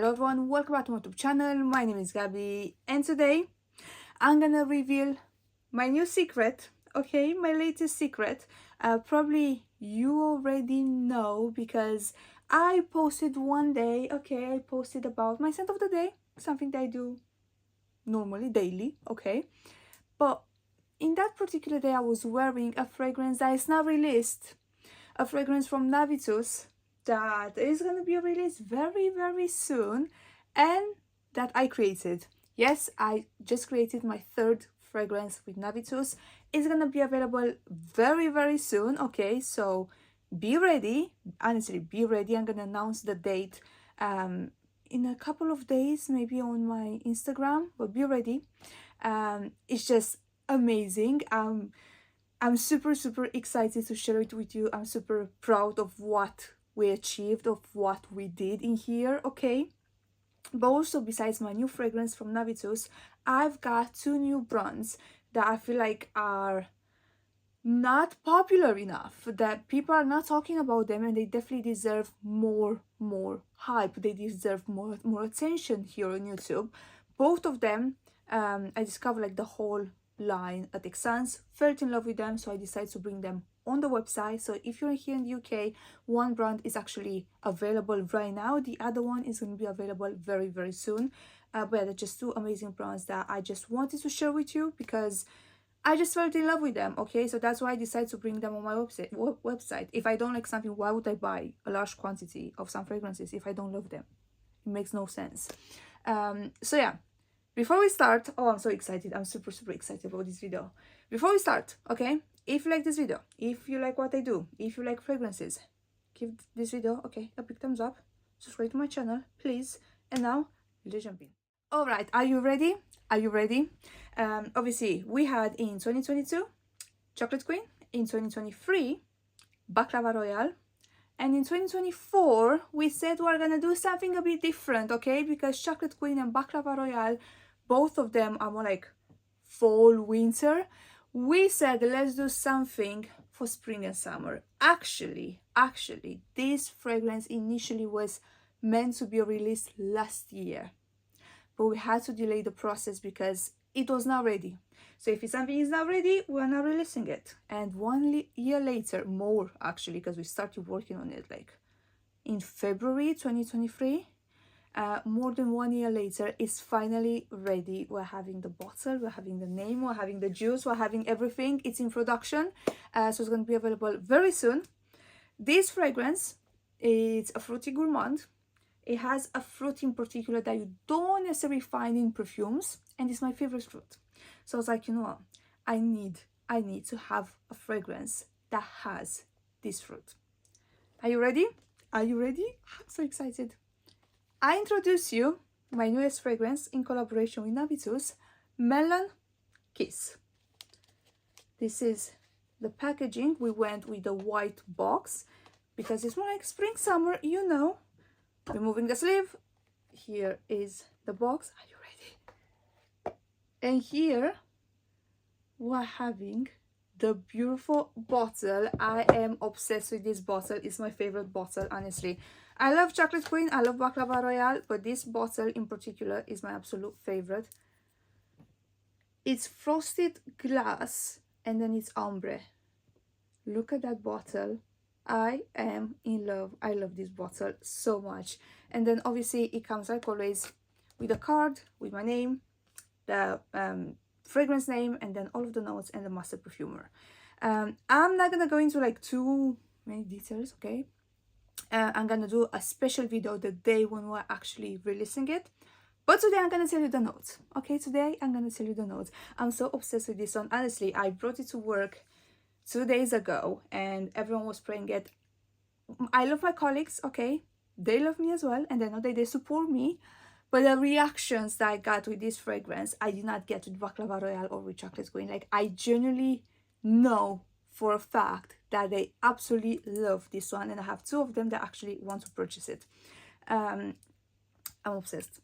Hello everyone, welcome back to my YouTube channel. My name is Gabby and today I'm gonna reveal my new secret, okay, my latest secret. Probably you already know because I posted one day, okay, I posted about my scent of the day, something that I do normally, daily, okay, but in that particular day I was wearing a fragrance that is now released, a fragrance from Navitus that is going to be released very soon and that I created. Yes, I just created my third fragrance with Navitus. It's going to be available very soon, okay, so be ready. Honestly, be ready. I'm going to announce the date in a couple of days, maybe on my Instagram, but be ready. It's just amazing. I'm super excited to share it with you. I'm super proud of what we achieved, of what we did in here, okay? But also, besides my new fragrance from Navitus, I've got two new brands that I feel like are not popular enough, that people are not talking about them, and they definitely deserve more hype. They deserve more attention here on YouTube. Both of them, I discovered like the whole line at Texans, fell in love with them, so I decided to bring them on the website. So if you're here in the UK, one brand is actually available right now, the other one is going to be available very soon. But they're just two amazing brands that I just wanted to share with you because I just fell in love with them, okay? So that's why I decided to bring them on my website. If I don't like something, why would I buy a large quantity of some fragrances if I don't love them? It makes no sense. So yeah, before we start, oh, I'm so excited. I'm super excited about this video. Before we start, okay, if you like this video, if you like what I do, if you like fragrances, give this video, okay, a big thumbs up, subscribe to my channel, please. And now, let's jump in. All right, are you ready? Are you ready? Obviously, we had in 2022, Chocolate Queen, in 2023, Baklava Royale, and in 2024, we said we're gonna do something a bit different, okay? Because Chocolate Queen and Baklava Royale, both of them are more like fall, winter. We said, let's do something for spring and summer. Actually, this fragrance initially was meant to be released last year, but we had to delay the process because it was not ready. So if something is not ready, we're not releasing it. And 1 year later, more actually, because we started working on it like in February 2023, more than 1 year later, it's finally ready. We're having the bottle, we're having the name, we're having the juice, we're having everything. It's in production, so it's going to be available very soon. This fragrance is a fruity gourmand. It has a fruit in particular that you don't necessarily find in perfumes, and it's my favorite fruit. So I was like, you know what, I need to have a fragrance that has this fruit. Are you ready? Are you ready? I'm so excited. I introduce you my newest fragrance in collaboration with Navitus, Melon Kiss. This is the packaging. We went with the white box because it's more like spring summer, you know. Removing the sleeve, here is the box. Are you ready? And here we're having the beautiful bottle. I am obsessed with this bottle. It's my favorite bottle, honestly. I love Chocolate Queen, I love Baklava Royale, but this bottle in particular is my absolute favorite. It's frosted glass and then it's Ambre. Look at that bottle. I am in love. I love this bottle so much. And then obviously it comes like always with a card with my name, the fragrance name, and then all of the notes and the master perfumer. I'm not gonna go into like too many details, okay? I'm gonna do a special video the day when we're actually releasing it. But today I'm gonna tell you the notes, okay? Today I'm gonna tell you the notes. I'm so obsessed with this one. Honestly, I brought it to work 2 days ago and everyone was spraying it. I love my colleagues, okay, they love me as well, and I know that they support me, but the reactions that I got with this fragrance I did not get with Baklava Royale or with Chocolate Queen. Like, I genuinely know for a fact that they absolutely love this one, and I have two of them that actually want to purchase it. I'm obsessed.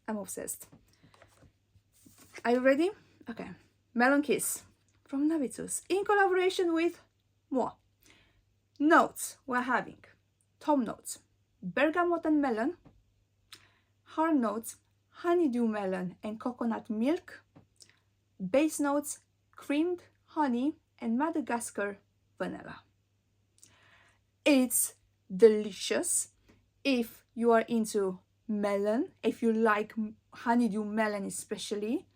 Are you ready? Okay. Melon Kiss from Navitus in collaboration with Moha. Notes we're having: top notes, bergamot and melon, Heart notes, honeydew melon and coconut milk. Base notes, creamed honey and Madagascar vanilla. It's delicious. If you are into melon, if you like honeydew melon especially,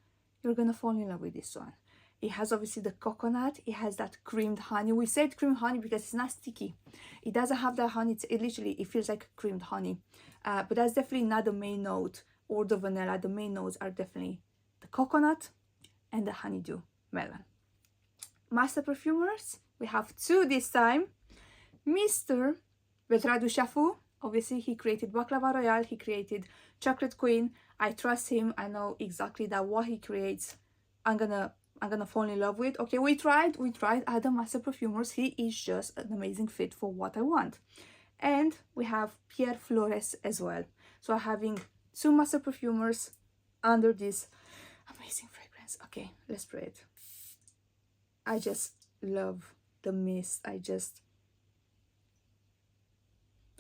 you're gonna fall in love with this one. It has obviously the coconut, it has that creamed honey. We said creamed honey because it's not sticky. It doesn't have that honey, it literally, it feels like creamed honey. But that's definitely not the main note or the vanilla. The main notes are definitely the coconut and the honeydew melon. Master perfumers, we have two this time. Mr. Vetradu Shafu, obviously he created Baklava Royale, he created Chocolate Queen. I trust him. I know exactly that what he creates, I'm gonna fall in love with. Okay, we tried other master perfumers. He is just an amazing fit for what I want. And we have Pierre Flores as well. So having two master perfumers under this amazing fragrance. Okay, let's spray it. I just love the mist.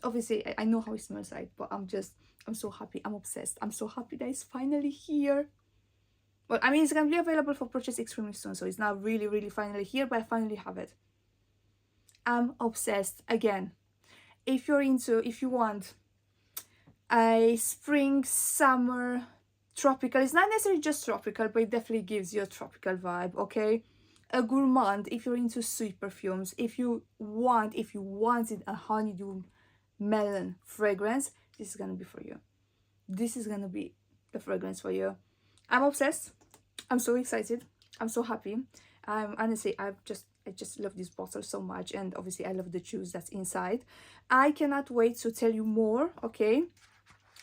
Obviously I know how it smells like, but I'm so happy. I'm obsessed. I'm so happy that it's finally here. Well, I mean, it's gonna be available for purchase extremely soon, so it's not really finally here, but I finally have it. I'm obsessed. Again, if you want a spring, summer, tropical, it's not necessarily just tropical, but it definitely gives you a tropical vibe, okay? A gourmand, if you're into sweet perfumes, if you wanted a honeydew melon fragrance, this is gonna be for you. This is gonna be the fragrance for you. I'm obsessed. I'm so excited. I'm so happy. Honestly, I just love this bottle so much, and obviously I love the juice that's inside. I cannot wait to tell you more. Okay,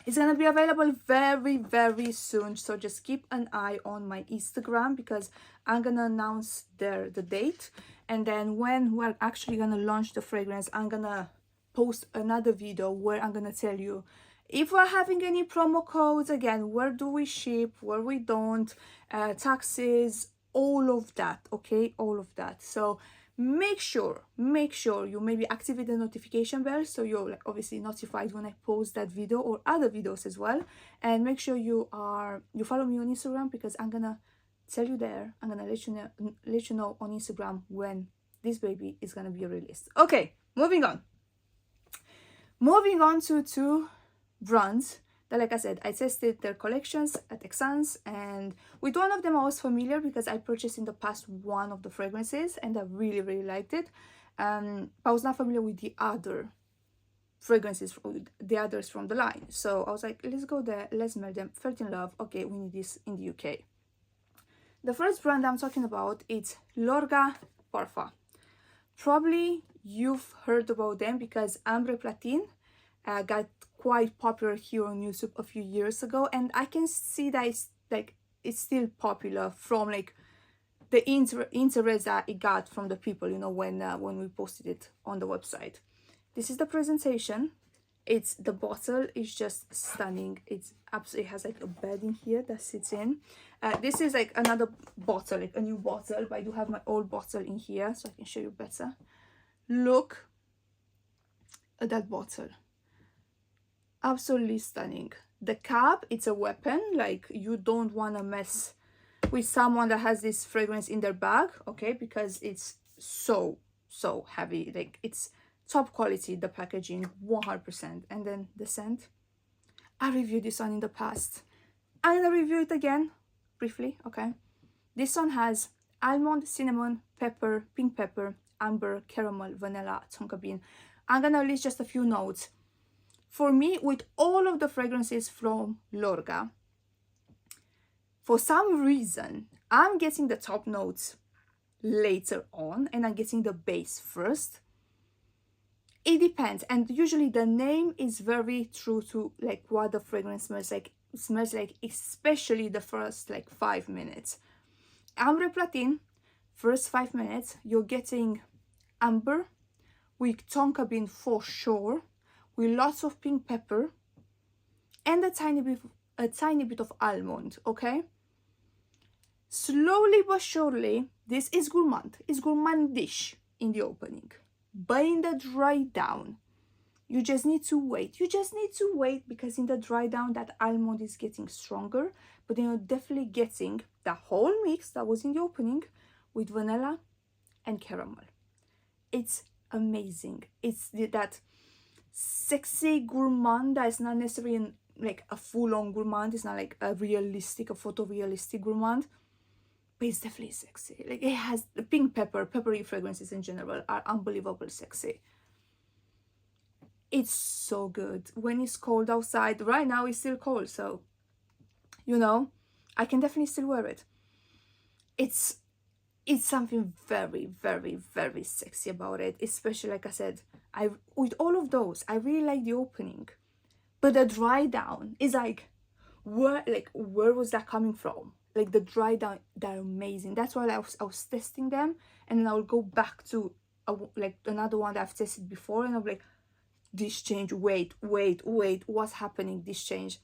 it's gonna be available very soon, so just keep an eye on my Instagram, because I'm gonna announce there the date, and then when we're actually gonna launch the fragrance, I'm gonna post another video where I'm gonna tell you if we're having any promo codes, again, where do we ship, where we don't, taxes, all of that. Okay, all of that. So make sure you maybe activate the notification bell, so you're like obviously notified when I post that video or other videos as well. And make sure you follow me on Instagram, because I'm gonna tell you there, I'm gonna let you know on Instagram when this baby is gonna be released. Okay, moving on to two brands that, like I said, I tested their collections at Texans, and with one of them I was familiar because I purchased in the past one of the fragrances and I really liked it. But I was not familiar with the other fragrances, the others from the line. So I was like, let's go there, let's smell them. Felt in love. Okay, we need this in the UK. The first brand I'm talking about is Lorga Parfums. Probably you've heard about them because Ambre Platine got quite popular here on YouTube a few years ago, and I can see that it's still popular from like the interest that it got from the people, you know, when we posted it on the website. This is the presentation. The bottle is just stunning. It has like a bed in here that sits in. This is like another bottle, like a new bottle, but I do have my old bottle in here so I can show you better. Look at that bottle. Absolutely stunning. The cap, it's a weapon. Like, you don't want to mess with someone that has this fragrance in their bag, okay, because it's so heavy. Like, it's top quality, the packaging, 100%. And then the scent, I reviewed this one in the past. I'm gonna review it again briefly, okay? This one has almond, cinnamon, pepper, pink pepper, amber, caramel, vanilla, tonka bean. I'm gonna list just a few notes. For me, with all of the fragrances from Lorga, for some reason, I'm getting the top notes later on and I'm getting the base first. It depends, and usually the name is very true to like what the fragrance smells like. It smells like, especially the first like 5 minutes. Ambre Platine, first 5 minutes, you're getting amber with tonka bean for sure, with lots of pink pepper and a tiny bit of almond, okay? Slowly but surely, this is gourmand. It's gourmandish in the opening, but in the dry down, You just need to wait. You just need to wait, because in the dry down that almond is getting stronger, but then you're definitely getting the whole mix that was in the opening with vanilla and caramel. It's amazing. It's that sexy gourmand that is not necessarily like a full-on gourmand. It's not like a realistic, a photorealistic gourmand, but it's definitely sexy. Like, it has the pink pepper, peppery fragrances in general are unbelievable sexy. It's so good when it's cold outside. Right now it's still cold, so you know, I can definitely still wear it. It's something very, very, very sexy about it. Especially, like I said, with all of those, I really like the opening, but the dry down is like, where was that coming from? Like, the dry down, they're amazing. That's why I was testing them, and then I will go back to like another one that I've tested before, and I'm like, this change, wait, what's happening? This change.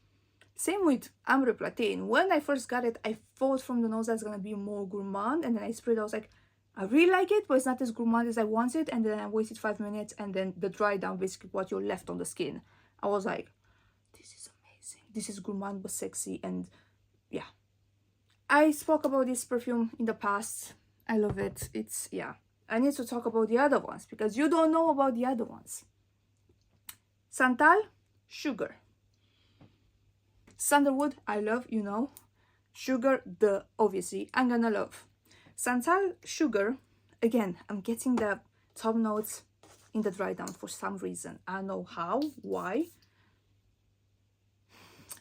Same with Ambre Platine. When I first got it, I thought from the nose that's gonna be more gourmand, and then I sprayed. I was like, I really like it, but it's not as gourmand as I wanted. And then I waited 5 minutes, and then the dry down, basically what you're left on the skin, I was like, this is amazing. This is gourmand but sexy. And yeah, I spoke about this perfume in the past. I love it. It's, yeah, I need to talk about the other ones, because you don't know about the other ones. Santal, Sugar. Sandalwood, I love, you know. Sugar, obviously, I'm gonna love. Santal, Sugar, again, I'm getting the top notes in the dry down for some reason. I don't know how, why.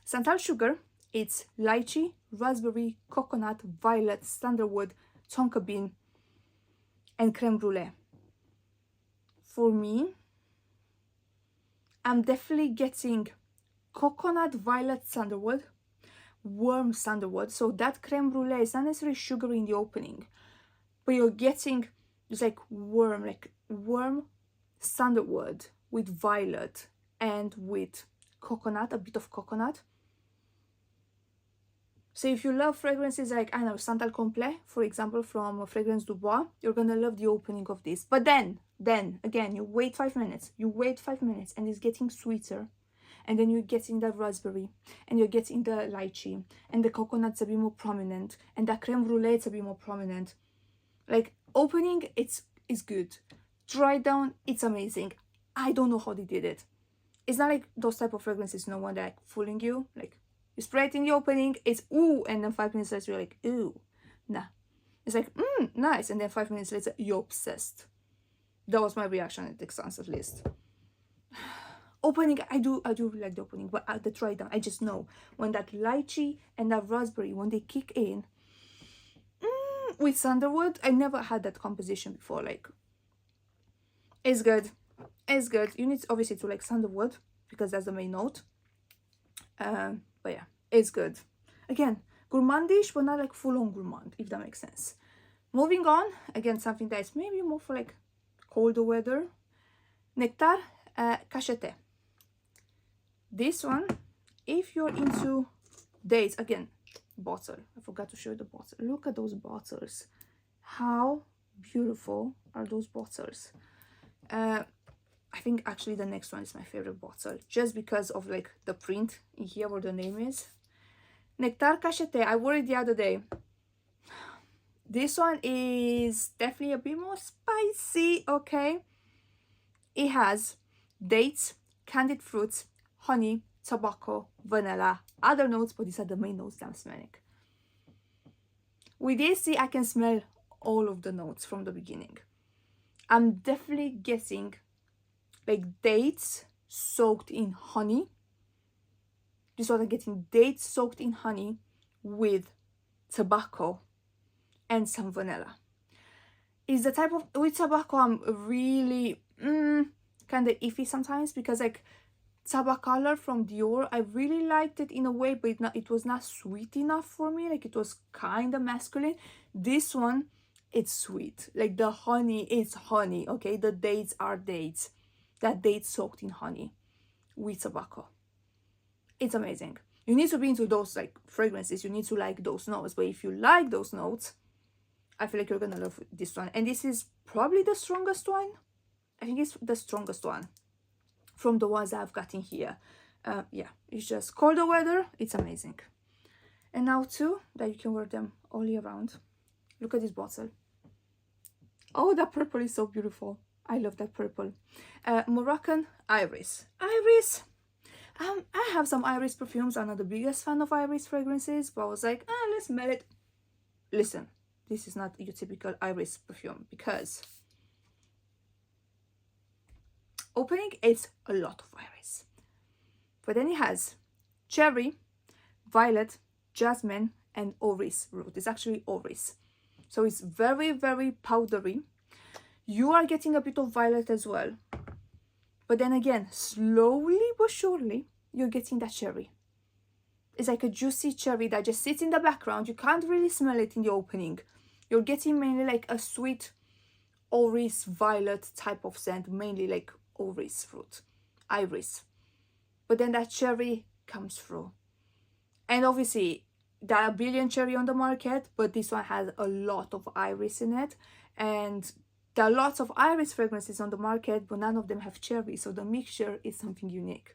Santal, Sugar, it's lychee, raspberry, coconut, violet, sandalwood, tonka bean, and creme brulee. For me, I'm definitely getting coconut, violet, sandalwood, warm sandalwood. So that creme brulee is not necessarily sugary in the opening, but you're getting just like warm sandalwood with violet and with coconut, a bit of coconut. So if you love fragrances like, I know, Santal Complet, for example, from Fragrance du Bois, you're gonna love the opening of this. But then again, you wait 5 minutes, and it's getting sweeter. And then you're getting the raspberry, and you're getting the lychee, and the coconut's a bit more prominent, and the creme brulee is a bit more prominent. Like, opening, it's good. Dry down, it's amazing. I don't know how they did it. It's not like those type of fragrances, no one like fooling you. Like, you spray it in the opening, it's ooh, and then 5 minutes later you're like, ooh. Nah. It's like, nice, and then 5 minutes later you're obsessed. That was my reaction at Texans, at least. Opening, I do really like the opening, but at the dry down, I just know when that lychee and that raspberry, when they kick in, with sandalwood, I never had that composition before. Like, it's good. It's good. You need obviously to like sandalwood, because that's the main note. But yeah, it's good. Again, gourmandish, but not like full-on gourmand, if that makes sense. Moving on, again, something that is maybe more for like colder weather. Nectar, Cacheté. This one, if you're into dates, again, bottle. I forgot to show you the bottle. Look at those bottles. How beautiful are those bottles? I think actually the next one is my favorite bottle, just because of like the print in here where the name is. Nectar Cacheté. I wore it the other day. This one is definitely a bit more spicy, okay? It has dates, candied fruits, honey, tobacco, vanilla, other notes, but these are the main notes that I'm smelling. With this, see, I can smell all of the notes from the beginning. I'm definitely getting like dates soaked in honey. This is what I'm getting, dates soaked in honey with tobacco and some vanilla. Is the type of, with tobacco, I'm really kind of iffy sometimes, because like Tabacolor from Dior, I really liked it in a way, but it was not sweet enough for me. Like, it was kind of masculine. This one, it's sweet. Like, the honey is honey, okay? The dates are dates. That dates soaked in honey with tobacco. It's amazing. You need to be into those like fragrances. You need to like those notes. But if you like those notes, I feel like you're gonna love this one. And this is probably the strongest one. I think it's the strongest one from the ones I've gotten here. Yeah, it's just colder weather, it's amazing. And now too, that you can wear them all year round. Look at this bottle. Oh, that purple is so beautiful. I love that purple. Moroccan Iris. Iris. I have some Iris perfumes. I'm not the biggest fan of Iris fragrances, but I was like, let's smell it. Listen, this is not your typical Iris perfume because opening, it's a lot of Iris. But then it has cherry, violet, jasmine, and orris root. It's actually orris. So it's very, very powdery. You are getting a bit of violet as well. But then again, slowly but surely, you're getting that cherry. It's like a juicy cherry that just sits in the background. You can't really smell it in the opening. You're getting mainly like a sweet orris violet type of scent, mainly like orris fruit, iris. But then that cherry comes through. And obviously, there are a billion cherry on the market, but this one has a lot of iris in it. And there are lots of iris fragrances on the market, but none of them have cherry. So the mixture is something unique.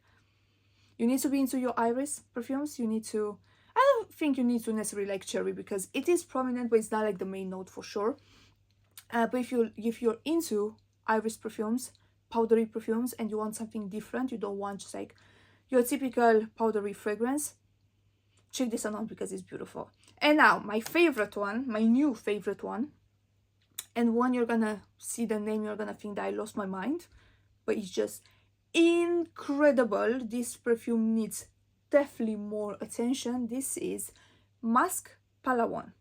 You need to be into your iris perfumes. You need to, I don't think you need to necessarily like cherry because it is prominent, but it's not like the main note for sure. But if you're into iris perfumes, powdery perfumes, and you want something different, you don't want just like your typical powdery fragrance, check this one out because it's beautiful. And now my favorite one, my new favorite one, and one you're gonna see the name, you're gonna think that I lost my mind, but it's just incredible. This perfume needs definitely more attention. This is Musc Palawan.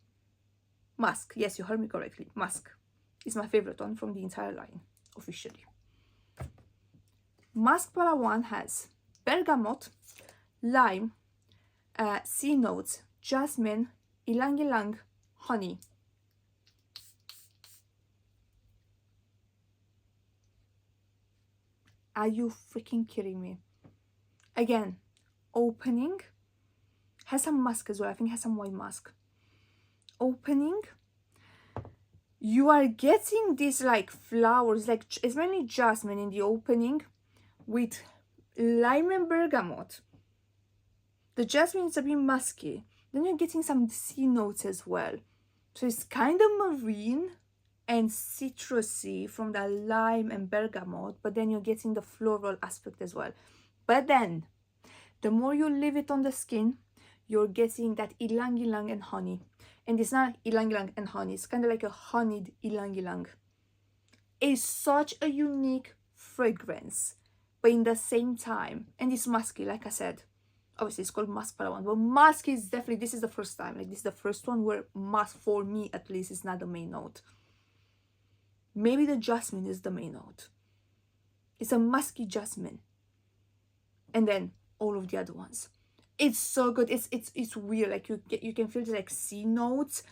Musc, yes, you heard me correctly. Musc is my favorite one from the entire line, officially. Musc Palawan has bergamot, lime, sea notes, jasmine, ylang ylang, honey. Are you freaking kidding me? Again, opening, has some musk as well. I think it has some white musk. Opening, you are getting these like flowers, like it's mainly jasmine in the opening with lime and bergamot. The jasmine is a bit musky. Then you're getting some sea notes as well. So it's kind of marine and citrusy from the lime and bergamot, but then you're getting the floral aspect as well. But then, the more you leave it on the skin, you're getting that ylang ylang and honey. And it's not ylang ylang and honey, it's kind of like a honeyed ylang ylang. It's such a unique fragrance, but in the same time, and it's musky, like I said. Obviously, it's called Musc Palawan, but musk is definitely, this is the first time, like this is the first one where musk, for me at least, is not the main note. Maybe the jasmine is the main note. It's a musky jasmine. And then all of the other ones. It's so good. It's weird. Like you can feel the like sea notes,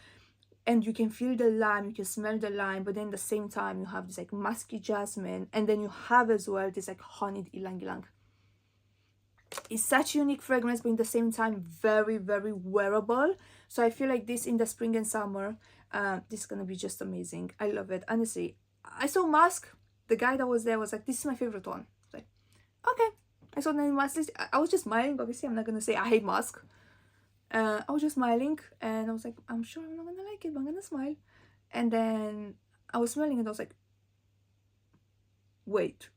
and you can feel the lime, you can smell the lime, but then at the same time you have this like musky jasmine, and then you have as well this like honeyed ylang ylang. It's such a unique fragrance, but in the same time very, very wearable. So I feel like this in the spring and summer, this is gonna be just amazing. I love it. Honestly, I saw Musc. The guy that was there was like, this is my favorite one. I was like, okay. I saw the name Musc. I was just smiling. Obviously, I'm not gonna say I hate Musc. I was just smiling, and I was like, I'm sure I'm not gonna like it, but I'm gonna smile. And then I was smelling, and I was like, wait,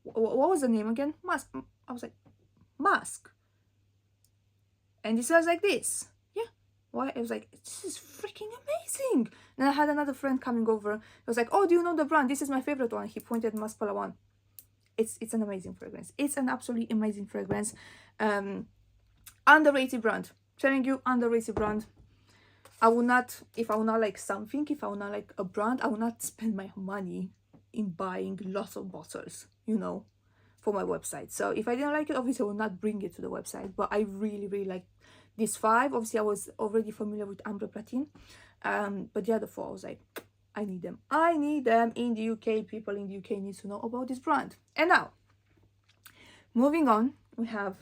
what was the name again? Musc. I was like, Musc. And it smells like this. Yeah. Why? I was like, this is freaking amazing. Then I had another friend coming over. I was like, oh, do you know the brand? This is my favorite one. He pointed Musc Palawan. It's an amazing fragrance. It's an absolutely amazing fragrance. Underrated brand. Telling you, underrated brand. I will not, if I will not like something, if I will not like a brand, I will not spend my money in buying lots of bottles, you know, for my website. So if I didn't like it, obviously I will not bring it to the website, but I really, really like these 5. Obviously I was already familiar with Ambre, Platine, but the other 4 I was like, I need them. I need them in the UK. People in the UK need to know about this brand. And now, moving on, we have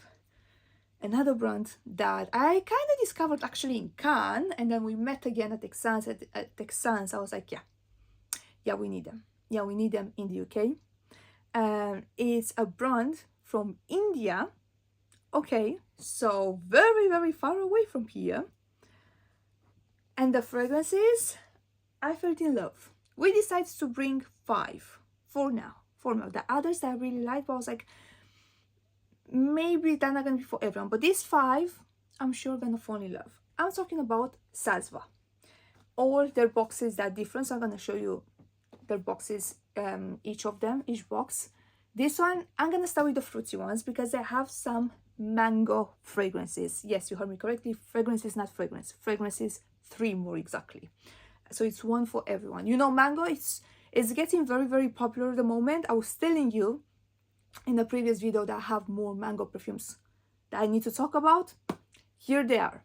another brand that I kind of discovered actually in Cannes, and then we met again at Texans. At Texans, I was like, yeah, we need them. Yeah, we need them in the UK. It's a brand from India. Okay, so very, very far away from here. And the fragrances, I felt in love. We decided to bring 5 for now. The others that I really like, but I was like, maybe they're not gonna be for everyone. But these 5, I'm sure gonna fall in love. I'm talking about Śasva. All their boxes are different, so I'm gonna show you their boxes, each of them, each box. This one, I'm gonna start with the fruity ones because they have some mango fragrances. Yes, you heard me correctly. Fragrance is not fragrance. Fragrance is 3 more exactly. So it's one for everyone. You know, mango, it's getting very, very popular at the moment. I was telling you in the previous video that I have more mango perfumes that I need to talk about. Here they are.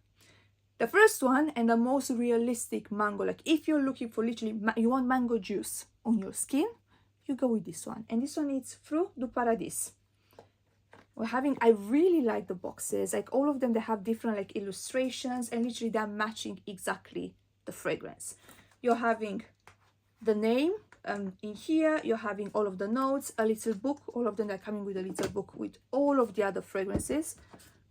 The first one and the most realistic mango. Like if you're looking for literally, you want mango juice on your skin, you go with this one. And this one is Fruit du Paradis. I really like the boxes. Like all of them, they have different like illustrations and literally they're matching exactly the fragrance. You're having the name in here, you're having all of the notes, a little book. All of them are coming with a little book with all of the other fragrances.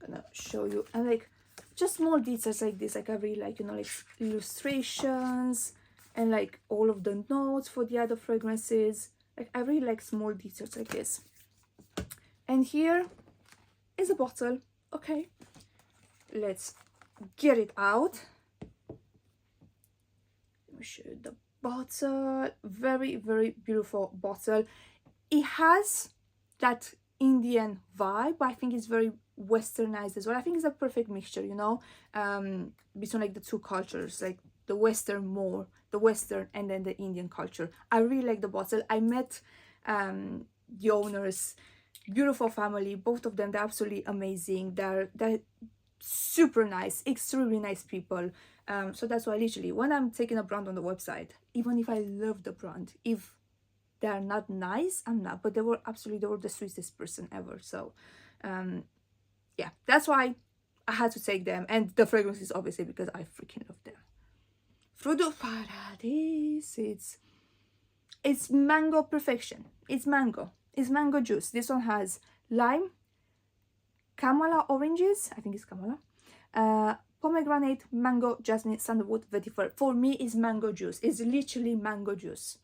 I'm gonna show you, and like just small details like this, like I really like, you know, like illustrations and like all of the notes for the other fragrances. Like I really like small details like this. And here is a bottle. Okay, let's get it out. Let me show you the bottle. Very, very beautiful bottle. It has that Indian vibe, but I think it's very westernized as well. I think it's a perfect mixture, you know, between like the two cultures, like the Western more, the Western and then the Indian culture. I really like the bottle. I met the owners, beautiful family, both of them. They're absolutely amazing. They're super nice, extremely nice people. So that's why literally when I'm taking a brand on the website, even if I love the brand, if they are not nice, I'm not. But they were the sweetest person ever. So yeah, that's why I had to take them. And the fragrances, obviously, because I freaking love them. Fruit du Paradis, it's mango perfection. It's mango juice. This one has lime, Kamala oranges, I think it's Kamala, pomegranate, mango, jasmine, sandalwood, vetiver. For me, is mango juice. It's literally mango juice.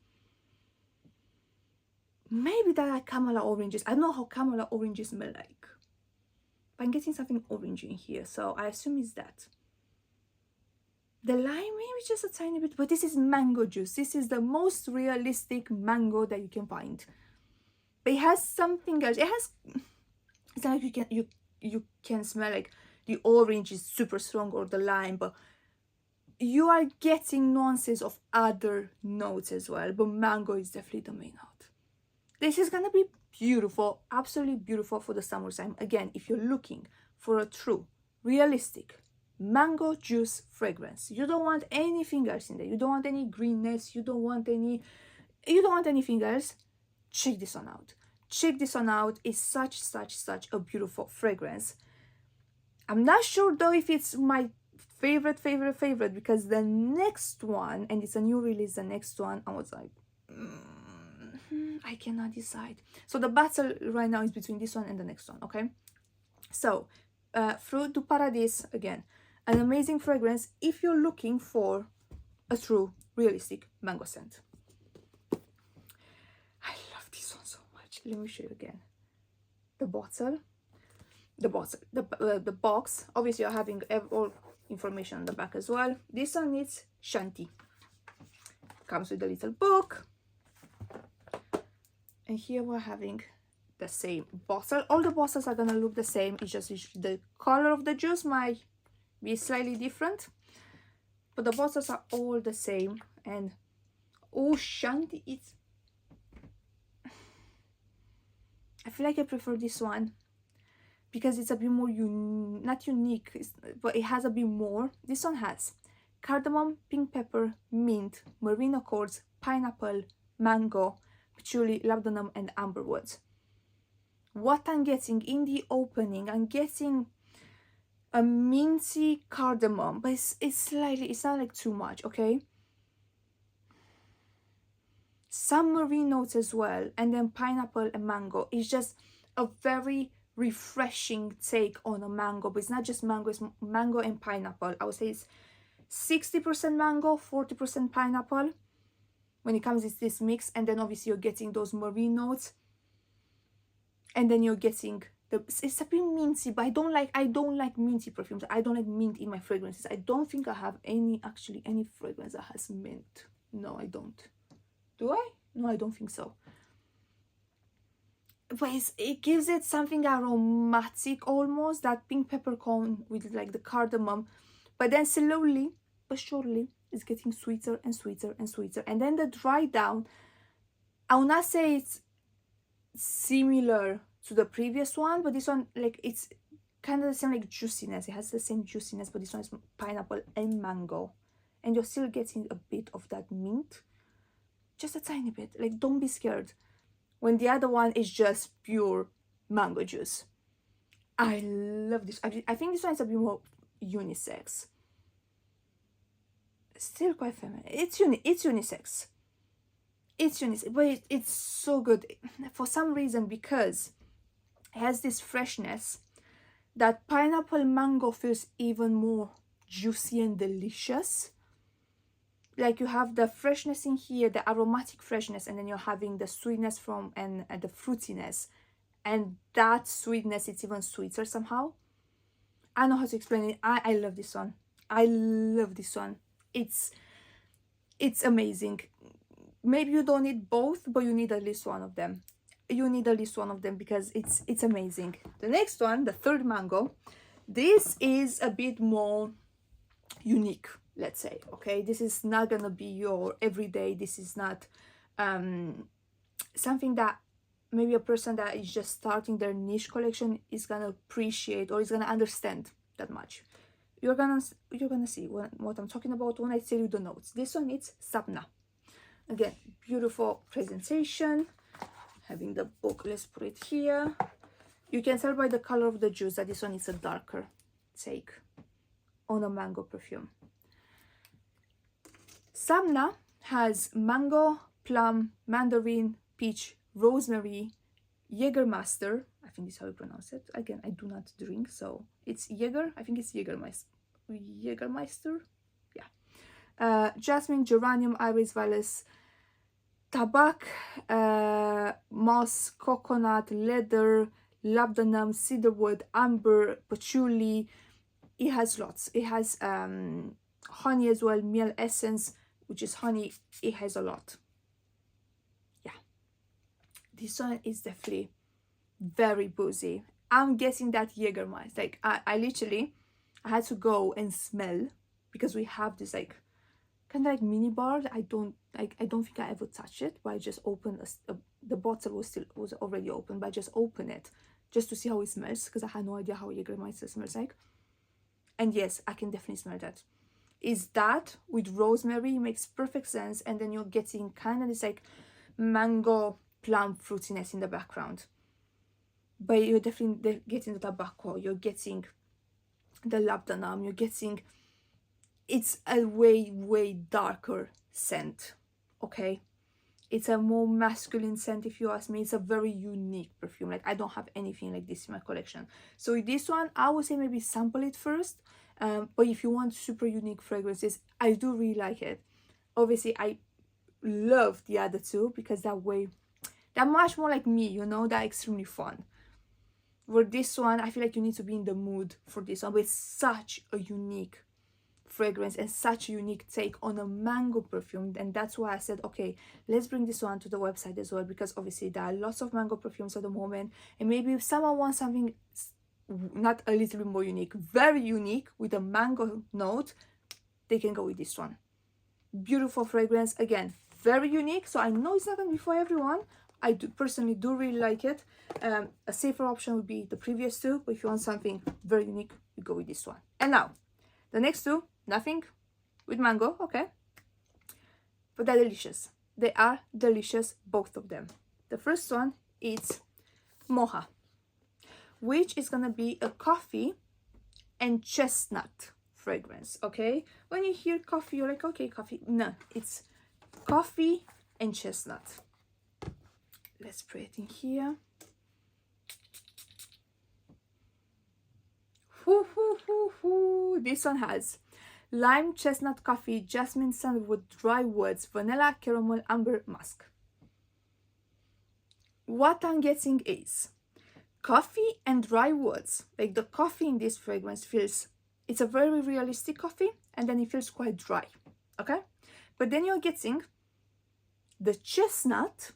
Maybe that are Kamala oranges. I don't know how Kamala oranges smell like. But I'm getting something orange in here, so I assume it's that. The lime, maybe just a tiny bit, but this is mango juice. This is the most realistic mango that you can find. But it has something else. It's not like you can smell like the orange is super strong or the lime, but you are getting nuances of other notes as well. But mango is definitely the main note. This is gonna be beautiful, absolutely beautiful for the summertime. Again, if you're looking for a true, realistic mango juice fragrance, you don't want anything else in there. You don't want any greenness. You don't want anything else. Check this one out. Check this one out. It's such a beautiful fragrance. I'm not sure though if it's my favorite because the next one, and it's a new release, the next one, I was like, I cannot decide. So the battle right now is between this one and the next one. Okay, so Fruit du Paradis, again, an amazing fragrance if you're looking for a true realistic mango scent. I love this one so much. Let me show you again. The box. Obviously, you're having all information on the back as well. This one is Shanthi. Comes with a little book. And here we're having the same bottle. All the bottles are gonna look the same. It's just the color of the juice might be slightly different, but the bottles are all the same. And oh, Shanthi, I feel like I prefer this one because it's a bit more not unique, but it has a bit more. This one has cardamom, pink pepper, mint, marine accords, pineapple, mango, patchouli, labdanum, and amber woods. What I'm getting in the opening, I'm getting a minty cardamom, but it's not like too much. Okay, some marine notes as well, and then pineapple and mango. It's just a very refreshing take on a mango, but it's not just mango, it's mango and pineapple. I would say it's 60% mango, 40% pineapple when it comes to this mix. And then obviously you're getting those marine notes, and then you're getting it's a bit minty, but I don't like minty perfumes. I don't like mint in my fragrances. I don't think I have any fragrance that has mint. No, I don't. Do I? No, I don't think so. But it gives it something aromatic, almost that pink peppercorn with like the cardamom, but then slowly but surely it's getting sweeter and sweeter and sweeter. And then the dry down, I will not say it's similar to the previous one, but this one, like, it's kind of the same, like, juiciness. It has the same juiciness, but this one is pineapple and mango, and you're still getting a bit of that mint, just a tiny bit. Like, don't be scared when the other one is just pure mango juice. I love this. I think this one is a bit more unisex, still quite feminine. It's unisex. It's unisex, but it's so good for some reason, because it has this freshness. That pineapple mango feels even more juicy and delicious. Like, you have the freshness in here, the aromatic freshness, and then you're having the sweetness from and the fruitiness, and that sweetness, it's even sweeter somehow. I don't know how to explain it. I love this one. I love this one. It's amazing. Maybe you don't need both, but you need at least one of them. You need at least one of them because it's amazing. The next one, the third mango, this is a bit more unique, let's say. Okay, this is not gonna be your everyday. This is not something that maybe a person that is just starting their niche collection is gonna appreciate or is gonna understand that much. You're gonna see what I'm talking about when I tell you the notes. This one is Sapna. Again, beautiful presentation. Having the book, let's put it here. You can tell by the color of the juice that this one is a darker take on a mango perfume. Sapna has mango, plum, mandarin, peach, rosemary, Jägermeister. I think this is how you pronounce it. Again, I do not drink, so it's Jäger. I think it's Jägermeister. Yeah. Jasmine, geranium, iris, violet, tabac, moss, coconut, leather, labdanum, cedarwood, amber, patchouli. It has lots. It has honey as well, miel essence, which is honey. It has a lot. Yeah, this one is definitely very boozy. I'm guessing that Jägermeister. Like, I literally had to go and smell, because we have this like kind of like mini bar. I don't think I ever touched it, but I just opened the bottle was already open, but I just opened it just to see how it smells, because I had no idea how Jägermeister smells like. And yes, I can definitely smell that. Is that with rosemary? It makes perfect sense. And then you're getting kind of this like mango plum fruitiness in the background, but you're definitely getting the tobacco, you're getting the labdanum, you're getting, it's a way darker scent. Okay, it's a more masculine scent, if you ask me. It's a very unique perfume. Like, I don't have anything like this in my collection. So with this one, I would say maybe sample it first. But if you want super unique fragrances, I do really like it. Obviously, I love the other two because they're much more like me, you know, they're extremely fun. For this one, I feel like you need to be in the mood for this one, but it's such a unique fragrance and such a unique take on a mango perfume. And that's why I said, okay, let's bring this one to the website as well, because obviously there are lots of mango perfumes at the moment, and maybe if someone wants something not a little bit more unique, very unique with a mango note, they can go with this one. Beautiful fragrance, again, very unique. So I know it's not gonna be for everyone. I personally do really like it. A safer option would be the previous two, but if you want something very unique, you go with this one. And now the next two, nothing with mango, okay, but they're delicious. They are delicious, both of them. The first one is Moha, which is gonna be a coffee and chestnut fragrance. Okay, when you hear coffee, you're like, okay, coffee. No, it's coffee and chestnut. Let's spray it in here. This one has lime, chestnut, coffee, jasmine, sandalwood, dry woods, vanilla, caramel, amber, musk. What I'm getting is coffee and dry woods. Like the coffee in this fragrance feels, it's a very realistic coffee, and then it feels quite dry, okay? But then you're getting the chestnut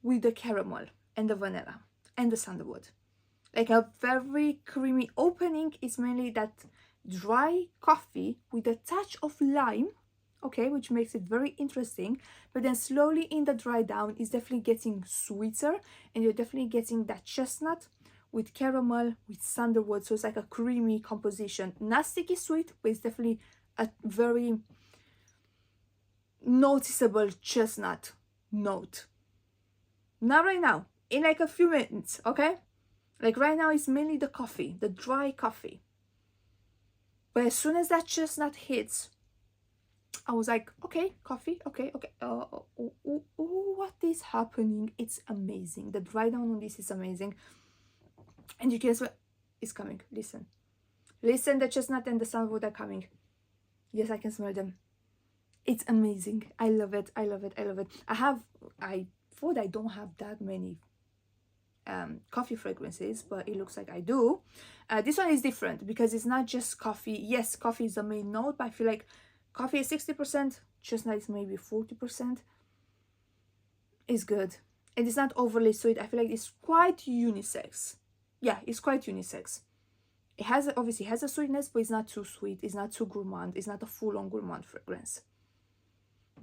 with the caramel and the vanilla and the sandalwood. Like a very creamy opening is mainly that dry coffee with a touch of lime, okay, which makes it very interesting. But then slowly in the dry down is definitely getting sweeter, and you're definitely getting that chestnut with caramel with sandalwood. So it's like a creamy composition, not sticky sweet, but it's definitely a very noticeable chestnut note. Not right now, in like a few minutes, okay? Like right now it's mainly the coffee, the dry coffee. But as soon as that chestnut hits, I was like, okay, coffee, okay. What is happening? It's amazing. The dry down on this is amazing. And you can smell, it's coming, listen. Listen, the chestnut and the sandalwood are coming. Yes, I can smell them. It's amazing. I love it, I love it, I love it. I thought I don't have that many coffee fragrances, but it looks like I do. This one is different because it's not just coffee. Yes, coffee is the main note, but I feel like coffee is 60%, chestnut is maybe 40%. It's good, and it's not overly sweet. I feel like it's quite unisex. Yeah, it's quite unisex. It has, obviously has a sweetness, but it's not too sweet, it's not too gourmand, it's not a full-on gourmand fragrance.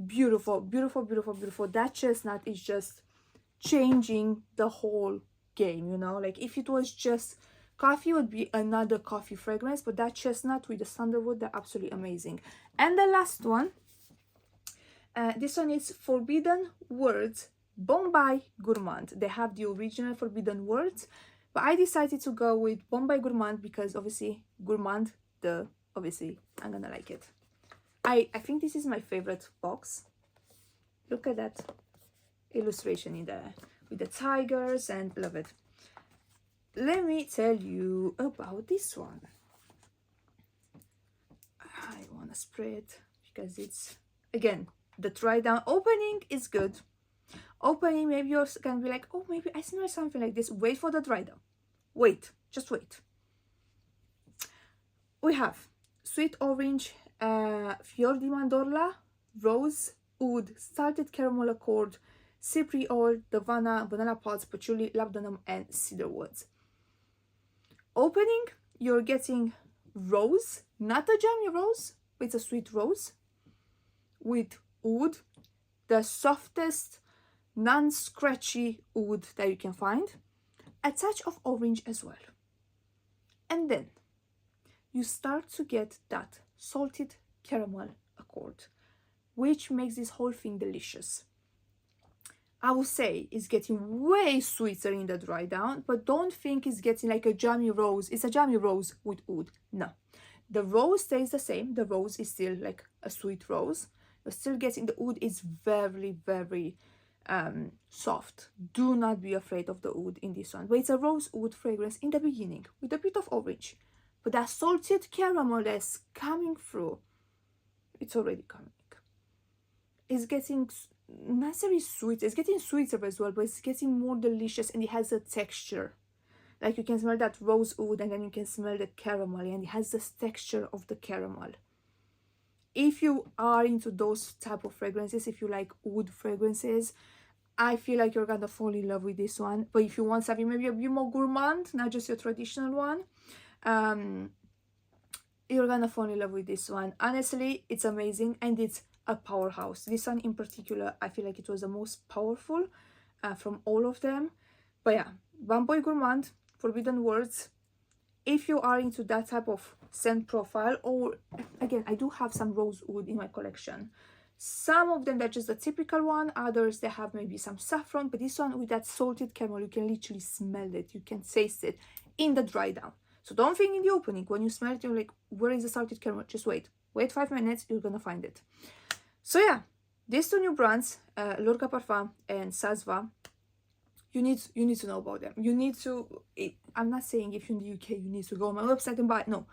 Beautiful, beautiful, beautiful, beautiful. That chestnut is just changing the whole game, you know? Like if it was just coffee, would be another coffee fragrance, but that chestnut with the sandalwood, they're absolutely amazing. And the last one, this one is Forbidden Words Bombay Gourmand. They have the original Forbidden Words, but I decided to go with Bombay Gourmand because obviously Gourmand, obviously I'm gonna like it. I think this is my favorite box. Look at that illustration in there with the tigers, and love it. Let me tell you about this one. I want to spray it because it's, again, the try down opening is good. Opening, maybe you're gonna be like, oh, maybe I smell something like this. Wait for the dry down. Wait, just wait. We have sweet orange, fior di mandorla, rose, oud, salted caramel accord, cypre oil, davana, banana pods, patchouli, labdanum, and cedar woods. Opening, you're getting rose, not a jammy rose, but it's a sweet rose with oud, the softest, non-scratchy oud that you can find, a touch of orange as well. And then you start to get that salted caramel accord, which makes this whole thing delicious. I would say it's getting way sweeter in the dry down, but don't think it's getting like a jammy rose. It's a jammy rose with oud. No, the rose stays the same. The rose is still like a sweet rose. You're still getting, the oud is very, very soft. Do not be afraid of the oud in this one. But it's a rose oud fragrance in the beginning with a bit of orange. But that salted caramel that's coming through, it's already coming. It's getting not necessarily sweet, it's getting sweeter as well, but it's getting more delicious, and it has a texture. Like you can smell that rose oud, and then you can smell the caramel, and it has this texture of the caramel. If you are into those type of fragrances, if you like oud fragrances, I feel like you're gonna fall in love with this one. But if you want something maybe a bit more gourmand, not just your traditional one, you're gonna fall in love with this one. Honestly, it's amazing, and it's a powerhouse. This one in particular, I feel like it was the most powerful from all of them. But yeah, Bombay Gourmand, Forbidden Words. If you are into that type of scent profile, or again, I do have some rose oud in my collection. Some of them, they're just the typical one. Others, they have maybe some saffron, but this one with that salted caramel, you can literally smell it. You can taste it in the dry down. So don't think in the opening, when you smell it, you're like, where is the salted caramel? Just wait. Wait 5 minutes, you're gonna find it. So yeah, these two new brands, Lorga Parfum and Śasva, you need to know about them. You need to, I'm not saying if you're in the UK you need to go on my website and buy it. No,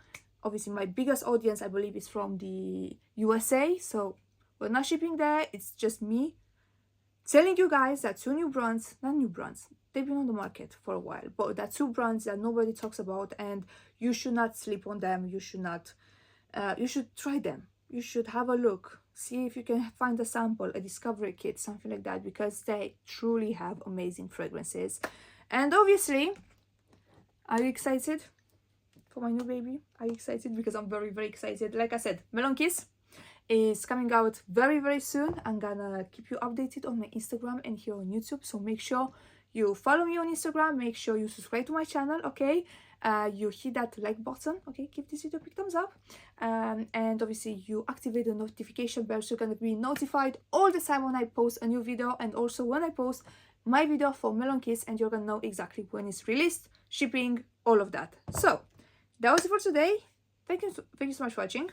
obviously my biggest audience I believe is from the USA, so we're not shipping there. It's just me telling you guys that two new brands, not new brands, they've been on the market for a while, but that two brands that nobody talks about, and you should not sleep on them. You should not, you should try them. You should have a look, see if you can find a sample, a discovery kit, something like that, because they truly have amazing fragrances. And obviously, are you excited for my new baby? Are you excited? Because I'm very, very excited. Like I said, Melon Kiss is coming out very, very soon. I'm gonna keep you updated on my Instagram and here on YouTube, so make sure you follow me on Instagram, make sure you subscribe to my channel, okay? You hit that like button, okay? Give this video a big thumbs up, and obviously you activate the notification bell so you're gonna be notified all the time when I post a new video, and also when I post my video for Melon Kiss, and you're gonna know exactly when it's released, shipping, all of that. So that was it for today. Thank you so much for watching.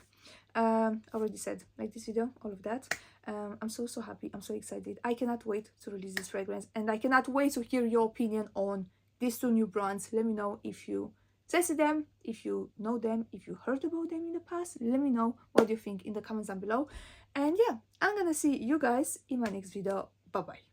Already said, like this video, all of that. I'm so happy, I'm so excited. I cannot wait to release this fragrance, and I cannot wait to hear your opinion on these two new brands. Let me know if you tested them, if you know them, if you heard about them in the past. Let me know what you think in the comments down below. And yeah, I'm gonna see you guys in my next video. Bye bye.